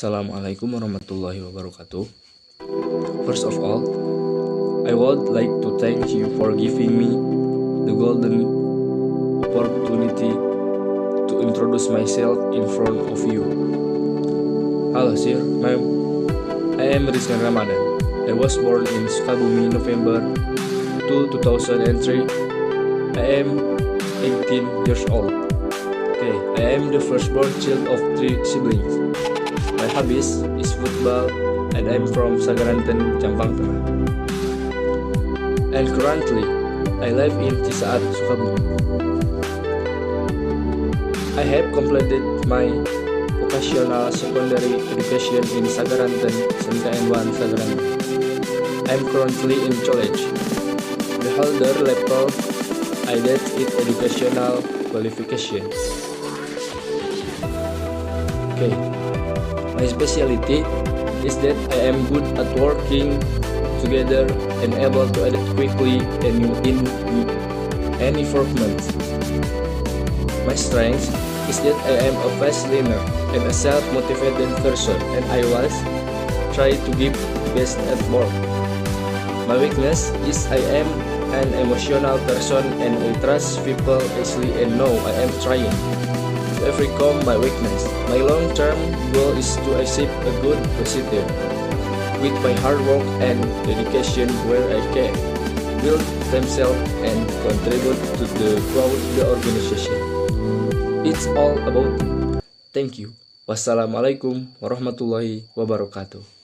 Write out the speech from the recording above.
Assalamualaikum warahmatullahi wabarakatuh. First of all, I would like to thank you for giving me the golden opportunity to introduce myself in front of you. Hello sir, I am Rizkan Ramadan. I was born in Sukabumi, November 2003. I am 18 years old. Okay, I am the firstborn child of 3 siblings. My hobbies is football and I'm from Sagaranten, Jampang Tengah. And currently, I live in Cisaat, Sukabumi. I have completed my vocational secondary education in Sagaranten, SMKN 1 Sagaranten. I'm currently in college. The holder level I did it educational qualification. Okay. My specialty is that I am good at working together and able to adapt quickly and in any environment. My strength is that I am a fast learner and a self-motivated person, and I always try to give best at work. My weakness is I am an emotional person and I trust people easily and know I am trying to overcome my weakness. My long-term goal is to achieve a good position with my hard work and dedication where I can build themselves and contribute to the growth of the organization. It's all about me. Thank you. Wassalamualaikum warahmatullahi wabarakatuh.